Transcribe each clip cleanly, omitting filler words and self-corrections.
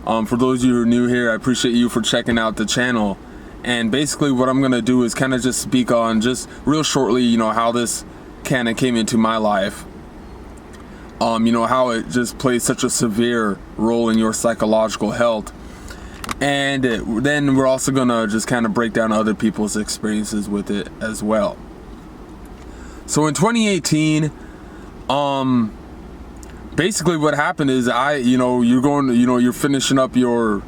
For those of you who are new here, I appreciate you for checking out the channel. And basically what I'm gonna do is kind of just speak on just real shortly, how this kind of came into my life. How it just plays such a severe role in your psychological health. And then we're also gonna just kind of break down other people's experiences with it as well. So in 2018, basically what happened is you're finishing up your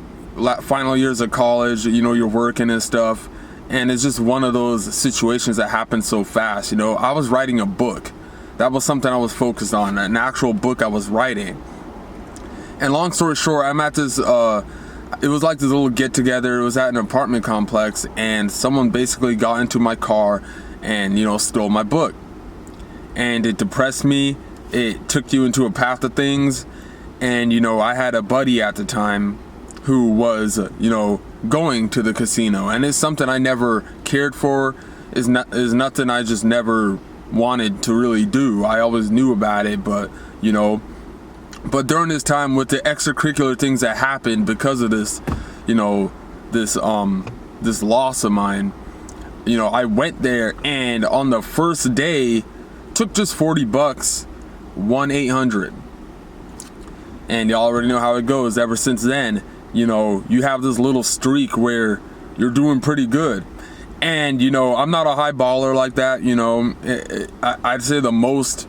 final years of college, you're working and stuff, and it's just one of those situations that happens so fast. I was writing a book. That was something I was focused on, an actual book I was writing. And long story short, I'm at this, it was like this little get together. It was at an apartment complex, and someone basically got into my car and, stole my book. And it depressed me. It took you into a path of things. And, I had a buddy at the time who was, going to the casino. And it's something I never cared for. Is nothing I just never wanted to really do. I always knew about it, but during this time with the extracurricular things that happened because of this, this loss of mine, I went there, and on the first day took just $40, 1-800. And y'all already know how it goes. Ever since then, you have this little streak where you're doing pretty good. And, I'm not a high baller like that. I'd say the most,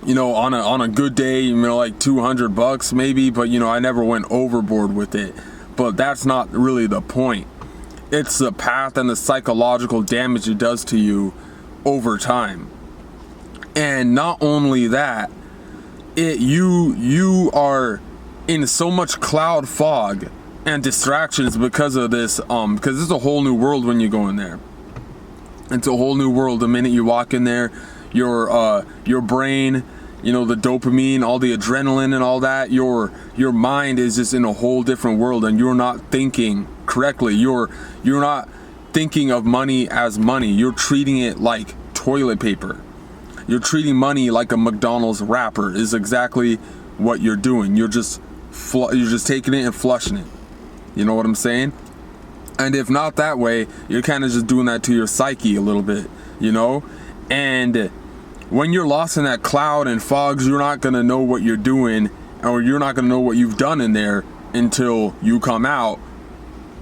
on a good day, like $200 maybe, but, I never went overboard with it. But that's not really the point. It's the path and the psychological damage it does to you over time. And not only that, you are in so much cloud fog and distractions because of this, because it's a whole new world when you go in there. It's a whole new world. The minute you walk in there, your brain, the dopamine, all the adrenaline and all that, your mind is just in a whole different world, and you're not thinking correctly. You're not thinking of money as money. You're treating it like toilet paper. You're treating money like a McDonald's wrapper is exactly what you're doing. You're just taking it and flushing it. You know what I'm saying? And if not that way, you're kind of just doing that to your psyche a little bit, And when you're lost in that cloud and fogs, you're not going to know what you're doing, or you're not going to know what you've done in there until you come out,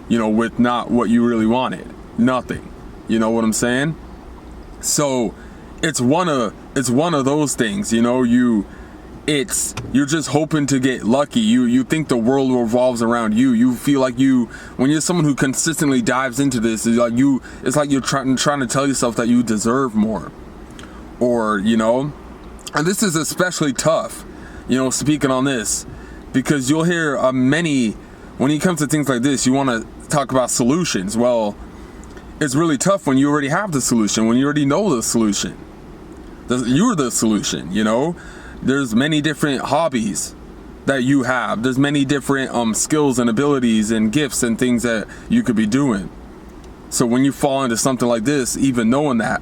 with not what you really wanted. Nothing. You know what I'm saying? So it's one of those things, you're just hoping to get lucky. You think the world revolves around you. You feel like when you're someone who consistently dives into this, it's like you're trying to tell yourself that you deserve more. Or, and this is especially tough, speaking on this, because you'll hear when it comes to things like this, you want to talk about solutions. Well, it's really tough when you already have the solution, when you already know the solution. You're the solution, There's many different hobbies that you have. There's many different skills and abilities and gifts and things that you could be doing. So when you fall into something like this, even knowing that,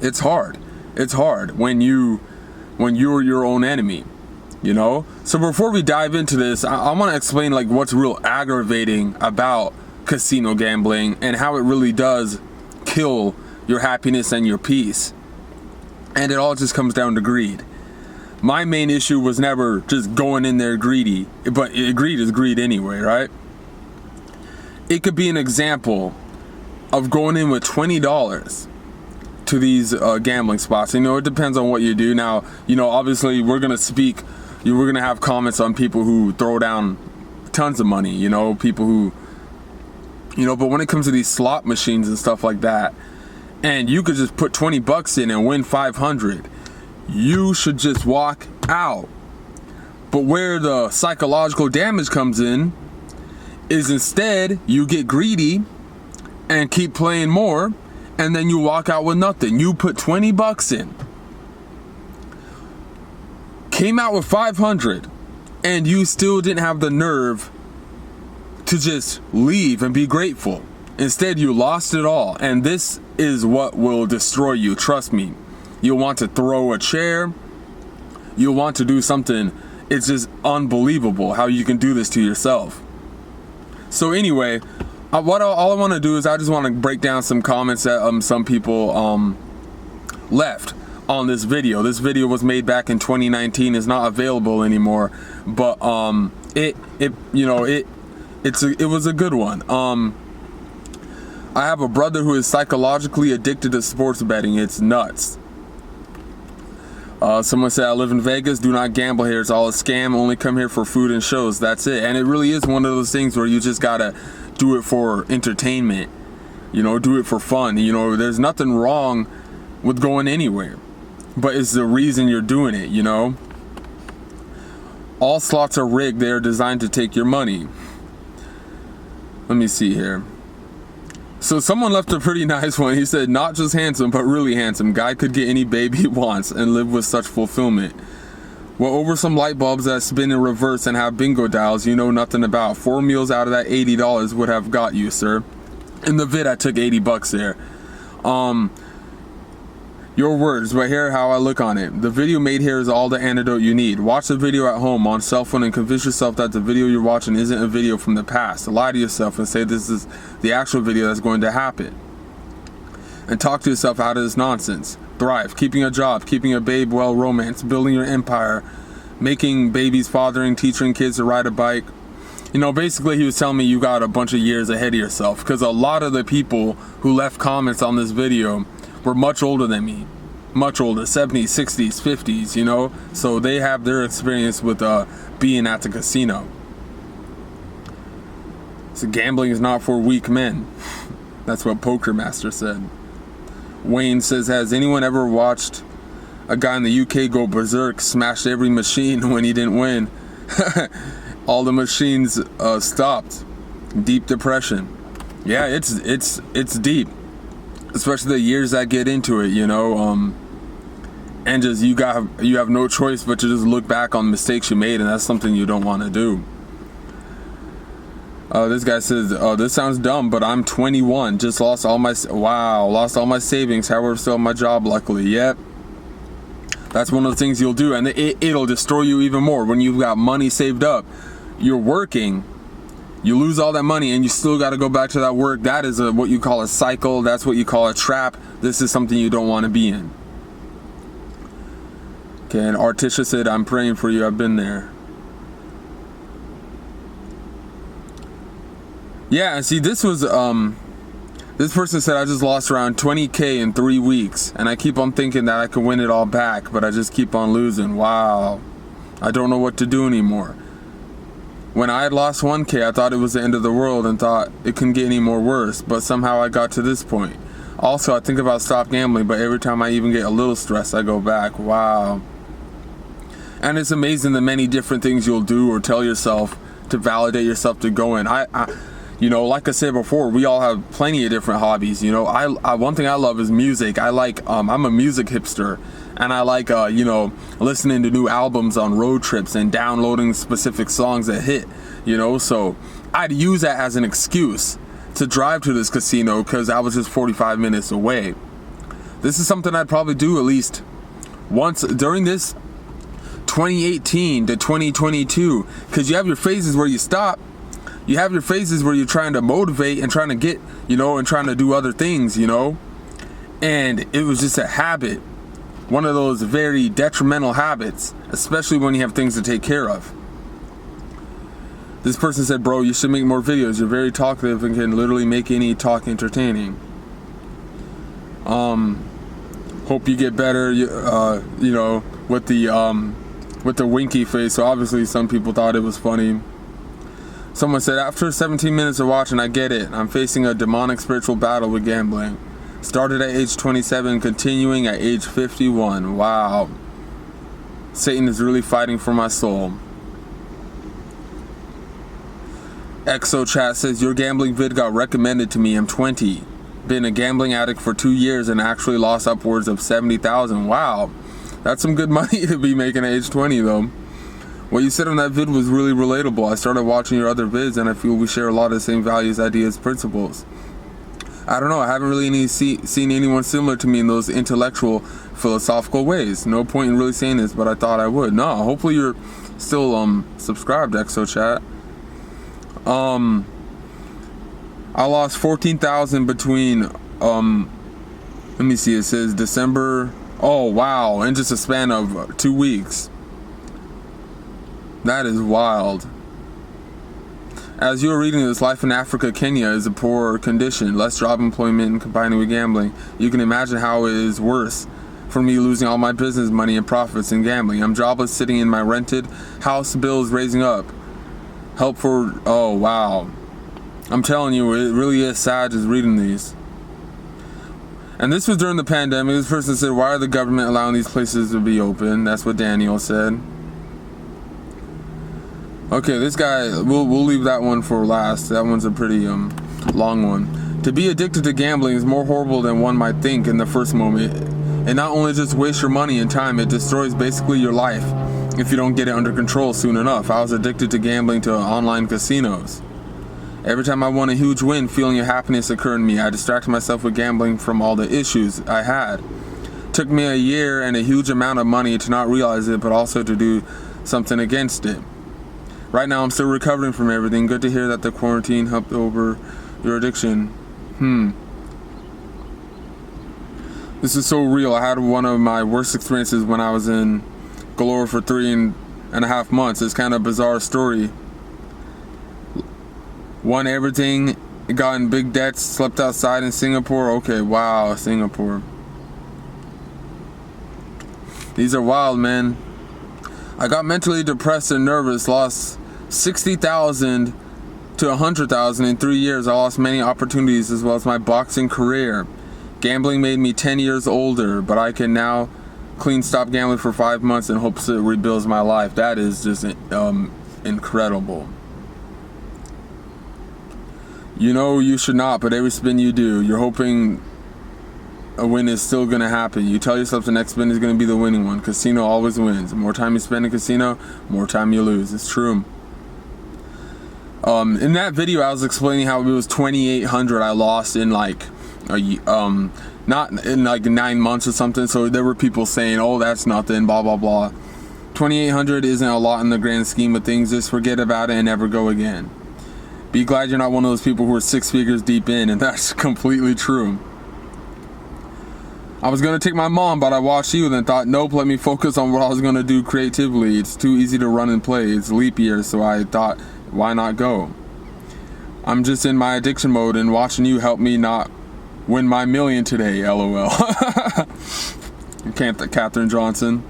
it's hard. It's hard when you're your own enemy, So before we dive into this, I want to explain what's real aggravating about casino gambling and how it really does kill your happiness and your peace. And it all just comes down to greed. My main issue was never just going in there greedy, but greed is greed anyway, right? It could be an example of going in with $20 to these gambling spots. It depends on what you do. Now, obviously we're going to have comments on people who throw down tons of money, people who, but when it comes to these slot machines and stuff like that, and you could just put $20 in and win 500, you should just walk out. But where the psychological damage comes in is instead you get greedy and keep playing more, and then you walk out with nothing. You put $20 in, came out with 500, and you still didn't have the nerve to just leave and be grateful. Instead, you lost it all, and this is what will destroy you. Trust me. You'll want to throw a chair. You'll want to do something it's just unbelievable how you can do this to yourself. So anyway, all I want to do is I just want to break down some comments that some people left on this video. This video was made back in 2019. It's not available anymore, but it was a good one. I have a brother who is psychologically addicted to sports betting. It's nuts. Someone said, I live in Vegas, do not gamble here, it's all a scam, only come here for food and shows, that's it. And it really is one of those things where you just gotta do it for entertainment, do it for fun. There's nothing wrong with going anywhere, but it's the reason you're doing it. All slots are rigged, they are designed to take your money. Let me see here. So someone left a pretty nice one. He said, not just handsome, but really handsome. Guy could get any baby he wants and live with such fulfillment. Well, over some light bulbs that spin in reverse and have bingo dials you know nothing about. 4 meals out of that $80 would have got you, sir. In the vid, I took $80 there. Your words, but here how I look on it. The video made here is all the antidote you need. Watch the video at home on cell phone and convince yourself that the video you're watching isn't a video from the past. Lie to yourself and say this is the actual video that's going to happen. And talk to yourself out of this nonsense. Thrive, keeping a job, keeping a babe well, romance, building your empire, making babies, fathering, teaching kids to ride a bike. Basically he was telling me you got a bunch of years ahead of yourself, because a lot of the people who left comments on this video were much older than me, much older, 70s, 60s, 50s, so they have their experience with being at the casino. So gambling is not for weak men. That's what Poker Master said. Wayne says, has anyone ever watched a guy in the UK go berserk, smashed every machine when he didn't win? All the machines stopped. Deep depression. Yeah, it's deep. Especially the years that get into it, and just you have no choice but to just look back on mistakes you made, and that's something you don't want to do. This guy says, this sounds dumb, but I'm 21, just lost all my savings, however still my job luckily. Yep. That's one of the things you'll do, and it'll destroy you even more. When you've got money saved up, you're working, you lose all that money and you still got to go back to that work. That is what you call a cycle. That's what you call a trap. This is something you don't want to be in. Okay, and Artisha said, I'm praying for you. I've been there. Yeah, see, this was, this person said, I just lost around 20K in 3 weeks. And I keep on thinking that I can win it all back, but I just keep on losing. Wow. I don't know what to do anymore. When I had lost 1K, I thought it was the end of the world and thought it couldn't get any more worse, but somehow I got to this point. Also, I think about stop gambling, but every time I even get a little stressed, I go back. Wow. And it's amazing the many different things you'll do or tell yourself to validate yourself to go in. Like I said before, we all have plenty of different hobbies. One thing I love is music. I'm a music hipster. And I like, listening to new albums on road trips and downloading specific songs that hit, so I'd use that as an excuse to drive to this casino because I was just 45 minutes away. This is something I'd probably do at least once during this 2018 to 2022, because you have your phases where you stop. You have your phases where you're trying to motivate and trying to get, and trying to do other things, and it was just a habit. One of those very detrimental habits, especially when you have things to take care of. This person said, bro, you should make more videos. You're very talkative and can literally make any talk entertaining. Hope you get better, with the winky face. So obviously some people thought it was funny. Someone said, after 17 minutes of watching, I get it. I'm facing a demonic spiritual battle with gambling. Started at age 27, continuing at age 51. Wow. Satan is really fighting for my soul. ExoChat says, your gambling vid got recommended to me. I'm 20. Been a gambling addict for 2 years and actually lost upwards of 70,000. Wow. That's some good money to be making at age 20 though. What you said on that vid was really relatable. I started watching your other vids and I feel we share a lot of the same values, ideas, principles. I don't know. I haven't really seen anyone similar to me in those intellectual, philosophical ways. No point in really saying this, but I thought I would. No, hopefully you're still subscribed, ExoChat. I lost 14,000 between let me see. It says December. Oh wow! In just a span of 2 weeks. That is wild. As you are reading this, life in Africa, Kenya is a poor condition, less job employment and combining with gambling. You can imagine how it is worse for me losing all my business money and profits in gambling. I'm jobless, sitting in my rented house, bills raising up. Help for, oh wow. I'm telling you, it really is sad just reading these. And this was during the pandemic. This person said, why are the government allowing these places to be open? That's what Daniel said. Okay, this guy, we'll leave that one for last. That one's a pretty long one. To be addicted to gambling is more horrible than one might think in the first moment. It not only just wastes your money and time, it destroys basically your life if you don't get it under control soon enough. I was addicted to gambling to online casinos. Every time I won a huge win, feeling of happiness occurred in me. I distracted myself with gambling from all the issues I had. It took me a year and a huge amount of money to not realize it, but also to do something against it. Right now, I'm still recovering from everything. Good to hear that the quarantine helped over your addiction. This is so real. I had one of my worst experiences when I was in Galore for 3.5 months. It's kind of a bizarre story. Won everything, got in big debts, slept outside in Singapore. Okay, wow, Singapore. These are wild, man. I got mentally depressed and nervous, lost 60,000 to 100,000 in 3 years. I lost many opportunities as well as my boxing career. Gambling made me 10 years older, but I can now stop gambling for 5 months in hopes it rebuilds my life. That is just incredible. You know you should not, but every spin you do, you're hoping a win is still going to happen. You tell yourself the next spin is going to be the winning one. Casino always wins. The more time you spend in casino, more time you lose. It's true. In that video, I was explaining how it was 2,800 I lost in not in like 9 months or something. So there were people saying, oh, that's nothing, blah, blah, blah. 2,800 isn't a lot in the grand scheme of things. Just forget about it and never go again. Be glad you're not one of those people who are 6 figures deep in, and that's completely true. I was going to take my mom, but I watched you and thought, nope, let me focus on what I was going to do creatively. It's too easy to run and play. It's leap year, so I thought, why not go? I'm just in my addiction mode, and watching you help me not win my million today, LOL. Katherine Johnson.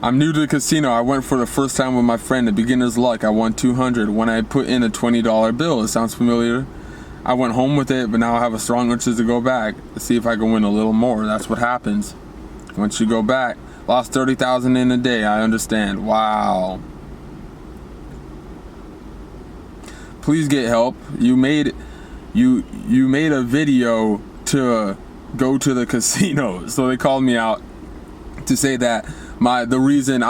I'm new to the casino. I went for the first time with my friend. At beginner's luck, I won 200 when I put in a $20 bill. It sounds familiar. I went home with it, but now I have a strong interest to go back to see if I can win a little more. That's what happens once you go back. Lost 30,000 in a day. I understand. Wow. Please get help. You made a video to go to the casino, so they called me out to say that the reason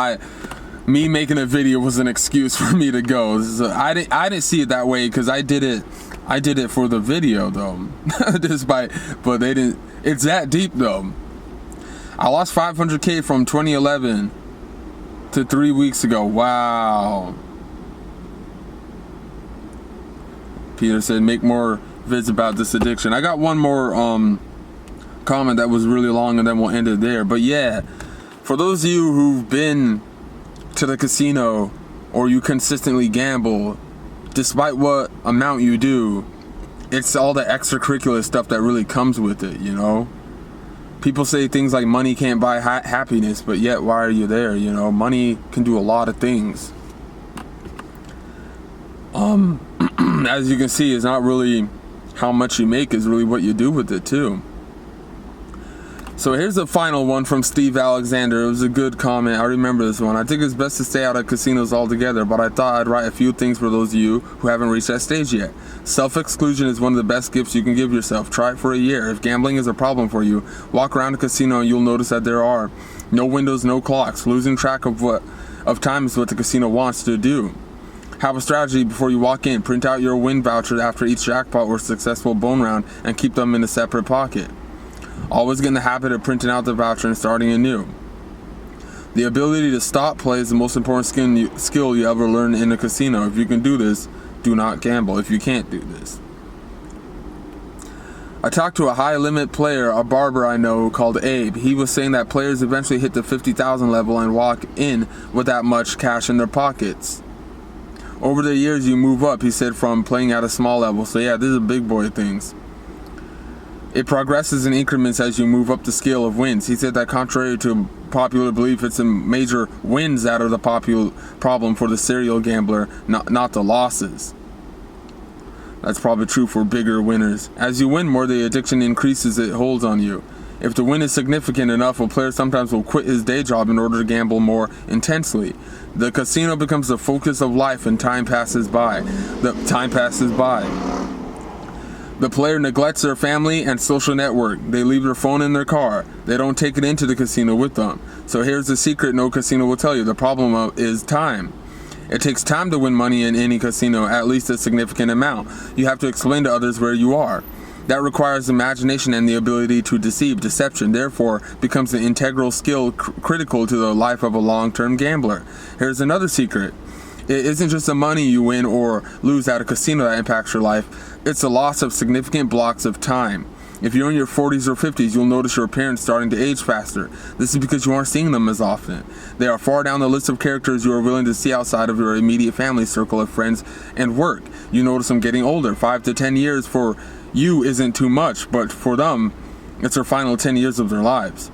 me making a video was an excuse for me to go. So I didn't see it that way because I did it for the video though. But they didn't. It's that deep though. I lost 500K from 2011 to 3 weeks ago. Wow. Peter said, make more vids about this addiction. I got one more comment that was really long, and then we'll end it there. But yeah, for those of you who've been to the casino or you consistently gamble, despite what amount you do, it's all the extracurricular stuff that really comes with it, you know? People say things like money can't buy happiness, but yet why are you there, you know? Money can do a lot of things. As you can see, it's not really how much you make, is really what you do with it too. So here's the final one from Steve Alexander. It was a good comment. I remember this one. I think it's best to stay out of casinos altogether, but I thought I'd write a few things for those of you who haven't reached that stage yet. Self-exclusion is one of the best gifts you can give yourself. Try it for a year. If gambling is a problem for you, walk around a casino and you'll notice that there are no windows, no clocks. Losing track of time is what the casino wants to do. Have a strategy before you walk in. Print out your win voucher after each jackpot or successful bone round and keep them in a separate pocket. Always get in the habit of printing out the voucher and starting anew. The ability to stop play is the most important skill you ever learn in a casino. If you can do this, do not gamble. If you can't do this. I talked to a high limit player, a barber I know called Abe. He was saying that players eventually hit the 50,000 level and walk in with that much cash in their pockets. Over the years you move up, he said, from playing at a small level. So yeah, this is big boy things. It progresses in increments as you move up the scale of wins. He said that contrary to popular belief, it's the major wins that are the problem for the serial gambler, not the losses. That's probably true for bigger winners. As you win more, the addiction increases it holds on you. If the win is significant enough, a player sometimes will quit his day job in order to gamble more intensely. The casino becomes the focus of life and time passes by. The player neglects their family and social network. They leave their phone in their car. They don't take it into the casino with them. So here's the secret no casino will tell you. The problem is time. It takes time to win money in any casino, at least a significant amount. You have to explain to others where you are. That requires imagination and the ability to deceive. Deception, therefore, becomes an integral skill critical to the life of a long-term gambler. Here's another secret. It isn't just the money you win or lose at a casino that impacts your life. It's the loss of significant blocks of time. If you're in your 40s or 50s, you'll notice your parents starting to age faster. This is because you aren't seeing them as often. They are far down the list of characters you are willing to see outside of your immediate family circle of friends and work. You notice them getting older. 5 to 10 years for you isn't too much, but for them, it's their final 10 years of their lives.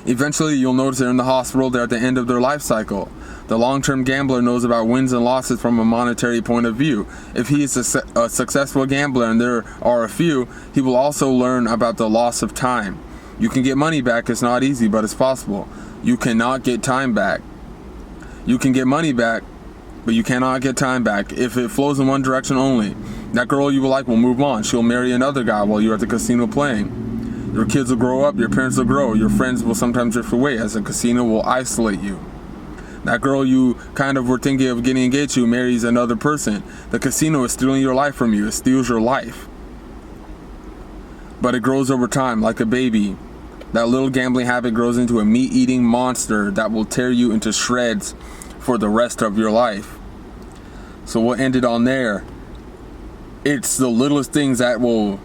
Eventually, you'll notice they're in the hospital. They're at the end of their life cycle. The long-term gambler knows about wins and losses from a monetary point of view. If he is a successful gambler, and there are a few, he will also learn about the loss of time. You can get money back. It's not easy, but it's possible. You cannot get time back. You can get money back, but you cannot get time back if it flows in one direction only. That girl you will like will move on. She'll marry another guy while you're at the casino playing. Your kids will grow up. Your parents will grow. Your friends will sometimes drift away as the casino will isolate you. That girl you kind of were thinking of getting engaged to marries another person. The casino is stealing your life from you. It steals your life. But it grows over time like a baby. That little gambling habit grows into a meat-eating monster that will tear you into shreds for the rest of your life. So we'll end it on there. It's the littlest things that will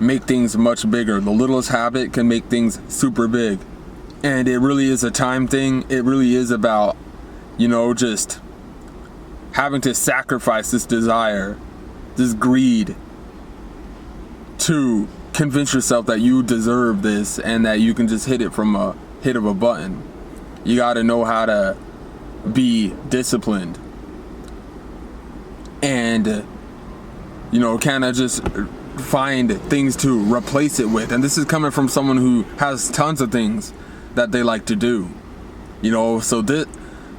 make things much bigger. The littlest habit can make things super big. And it really is a time thing. It really is about, just having to sacrifice this desire, this greed, to convince yourself that you deserve this and that you can just hit it from a hit of a button. You got to know how to be disciplined and, kind of just find things to replace it with. And this is coming from someone who has tons of things that they like to do. So this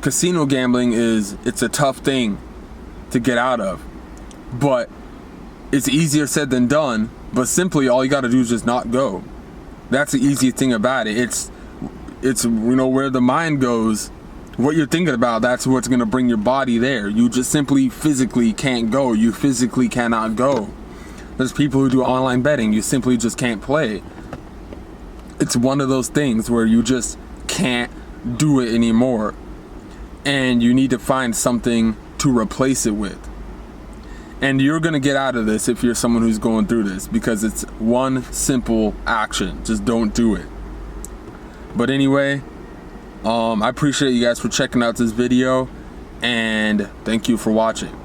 casino gambling it's a tough thing to get out of, but it's easier said than done. But simply all you got to do is just not go. That's the easy thing about it. It's where the mind goes, what you're thinking about, that's what's going to bring your body there. You just simply physically can't go. You physically cannot go. There's people who do online betting. You simply just can't play. It's one of those things where you just can't do it anymore. And you need to find something to replace it with. And you're going to get out of this if you're someone who's going through this, because it's one simple action. Just don't do it. But anyway, I appreciate you guys for checking out this video, and thank you for watching.